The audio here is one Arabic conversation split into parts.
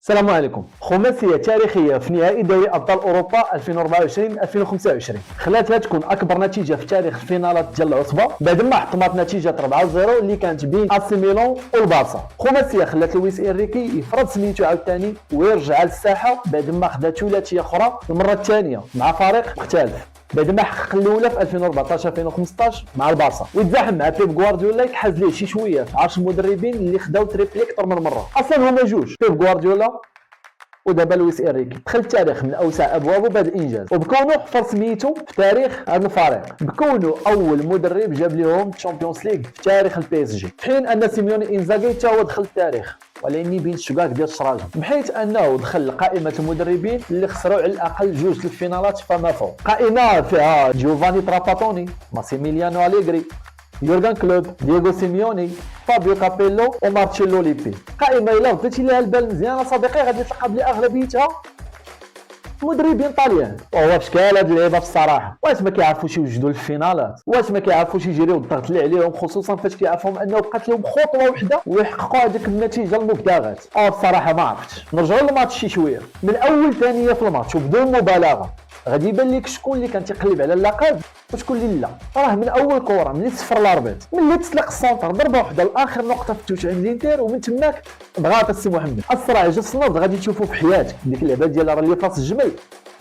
السلام عليكم. خماسيه تاريخيه في نهائي دوري ابطال اوروبا 2024-2025 خلاتها تكون اكبر نتيجه في تاريخ الفينالات ديال العصبه بعد ما حطمت نتيجه 4-0 اللي كانت بين اسي ميلان والبارسا. خماسيه خلات لويس انريكي يفرض سميتو عاوتاني ويرجع للساحه بعد ما خدا ثلاثيه اخرى المره الثانيه مع فريق مختلف بعد ما حقق الاولى في 2014-2015 مع البارسا ويتزاحم مع بيب غوارديولا يتحاز ليه شي شويه في عرش المدربين اللي خداو تريبلي اكثر من مره. اصلا هما جوج، بيب غوارديولا ودابا لويس انريكي. دخل التاريخ من اوسع ابوابه بعد الانجاز وبكونو حفر سميتو في تاريخ هذا الفريق بكونو اول مدرب جاب لهم الشامبيونز ليغ في تاريخ البي اس جي، في حين ان سيميوني انزاغي تا هو دخل التاريخ ولاني بين الشقاق ديال الشراجم بحيث انه دخل قائمه المدربين اللي خسروا على الاقل جوج الفينالات فما فوق. قائمه فيها جوفاني تراباتوني، ماسيميليانو أليغري، يورغان كلوب، دييغو سيميوني، فابيو كابيلو ومارتشيلو ليبي. قائمه الا رديتي لها البال مزيان صديقي غادي تلقى بلي اغلبيتها مدربين طاليان. وهو بشكال هاد اللعيبه في الصراحه واش ما كيعرفوش يوجدوا الفينالات، واش ما كيعرفوش يجريو الضغط اللي عليهم خصوصا فاش كيعرفوهم انه بقات لهم خطوه وحده ويحققوا هذيك النتيجه المبتغاه. بصراحه ما عرفتش. نرجعوا للماتش شي شويه من اول ثانيه في الماتش وبدون مبالغه غادي يبان لك شكون اللي كان تيقلب على اللقب وشكون اللي لا. راه من اول كره ملي صفر الاربيط ملي تسلق السونتر ضربه وحده لاخر نقطه في التوش عند الانتر ومن تماك ضغط السي محمد. اسرع جس نبض غادي تشوفوا في حياتك ديك اللعبه ديال راه اللي فاس الجمل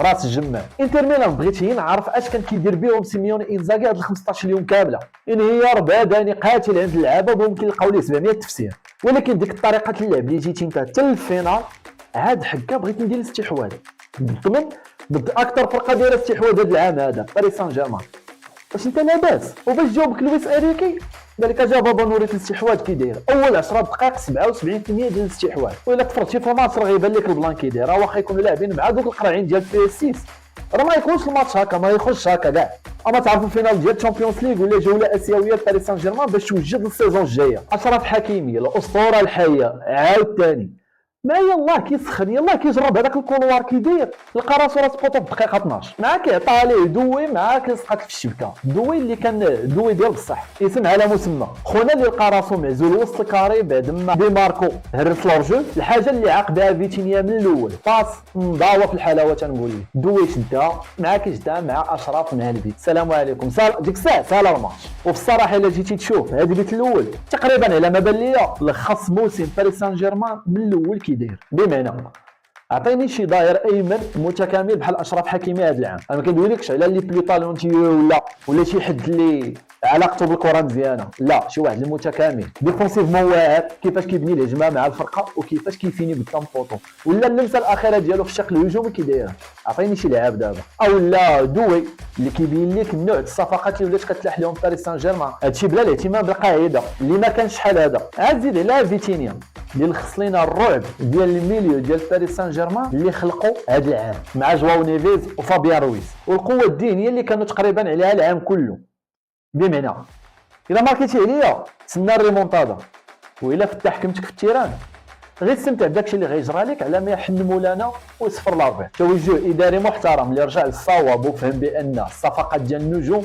راس الجمال. انتر ميلان بغيت هي نعرف اش كان كيدير بهم سيميوني انزاغي هاد 15 يوم كامله. انهيار بدني قاتل عند اللعابه وممكن يلقاو ليه 700 تفسير، ولكن ديك الطريقه اللعب اللي جيتي انت حتى للفينال عاد حكا بغيت ندير الاستحواذ بالضمن ضد اكثر فرقه دايره استحواذ هذا العام هذا باريس سان جيرمان. واش انت لاباس؟ وباش جاوبك لويس انريكي بالك جاب بانوري في الاستحواذ كي داير اول 10 دقائق 77% ديال الاستحواذ. وإلا تفرجتي في الماتش راه غيبان لك البلان كي داير، واخا يكونوا لاعبين مع دوك القراعين ديال بي اس 6 راه ما يكونش الماتش هكا، ما يخرجش هكا كاع. اما تعرفوا الفينال ديال الشامبيونز ليغ ولا جوله اسيويه لباريس سان جيرمان باش توجد السيزون الجايه. اشرف حكيمي الاسطوره الحيه عاوتاني ما يلاه كيسخن يلاه كيجرب هذاك الكولوار كي داير لقى راسو راس بوطو في الدقيقه 12 معاه كيعطى ليه دوي معاه كيسقط في الشبكه. دوي اللي كان دوي ديال بصح اسم على مسمى. خونا اللي لقى راسو معزول وسط الكاري بعد ما دي ماركو هرس لورجو. الحاجه اللي عاق بها فيتينيا من الاول باس مضاوه في الحلاوه تنقول لك. دوي شدها معاه كيشدها مع اشرف مع البيت. السلام عليكم ديك الساعه سال الماتش. وفي الصراحه الا جيتي تشوف هذا البيت الاول تقريبا على ما بان ليا لخص موسم باريس سان جيرمان من الاول كي داير. بمعنى اعطيني شي داير ايمن متكامل بحال اشرف حكيمي هذا العام. انا ما كندويلكش على لي بلو طالونتيو ولا شي حد اللي علاقته بالكره مزيانه، لا شي واحد المتكامل ديفونسيفمون واعر كيفاش كيبني الهجمه مع الفرقه وكيفاش كيفيني قدام فوطو ولا اللمسه الاخيره ديالو في الشق الهجومي كي دايره. عطيني شي لعاب دابا او لا دوي اللي كيبين لك النوع د الصفقات اللي ولات كتلاح لهم باريس سان جيرمان. هادشي بلا الاهتمام بالقاعده اللي ما كانش شحال هذا. عاد زيد على فيتينيا اللي خص لينا الرعب ديال الميليو ديال باريس سان جيرمان اللي خلقوا هذا العام مع جواو نيفيز وفابيان رويز والقوه الذهنيه اللي كانوا تقريبا عليها العام كله. بمعنى الا ماركيتي عليا تسنى الريمونتادا والا فتح حكمتك في التيران غير استمتع بداكشي اللي غيجرى لك على ما يحن مولانا ويصفر الاربيع. توجه اداري محترم اللي رجع للصواب وفهم بان الصفقات ديال النجوم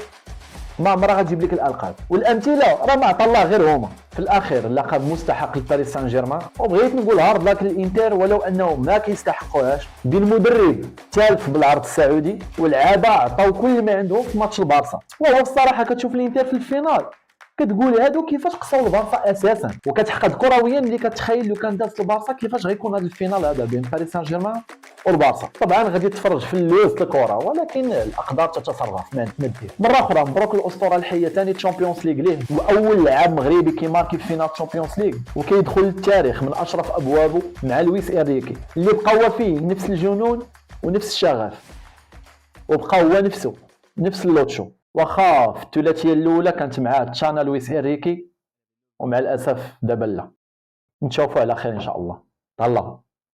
ما عمرها غتجيب لك الالقاب والامثله راه ما عطا الله غير هما. في الاخير اللقب مستحق لباريس سان جيرمان وبغيت نقول هارد لاك للانتر ولو انهم ما كيستحقوهاش. بين المدرب تالف بالعرض السعودي واللعابه عطاو كل ما عندهم في ماتش البارسا. والله الصراحه كتشوف الانتر في الفينال كتقول هادو كيفاش قصاو البارسا اساسا وكتحقد كرويا اللي كتخيل لو كان داز البارسا كيفاش غيكون هذا الفينال هذا بين باريس سان جيرمان والبارسا. طبعا غادي تفرج في اللوز الكره ولكن الاقدار تتصرف ما دير. مره اخرى مبروك الاسطوره الحيه ثاني تشامبيونز ليغ ليه واول لاعب مغربي كيماركي في فينال تشامبيونز ليغ وكيدخل للتاريخ من اشرف ابوابه مع لويس انريكي اللي بقى هو فيه نفس الجنون ونفس الشغف وبقى هو نفسه نفس اللوتشو. واخا في الثلاثيه الاولى كانت معاه تشانا لويس انريكي ومع الاسف دابا لا. نتشوفوا على خير ان شاء الله. تهلا.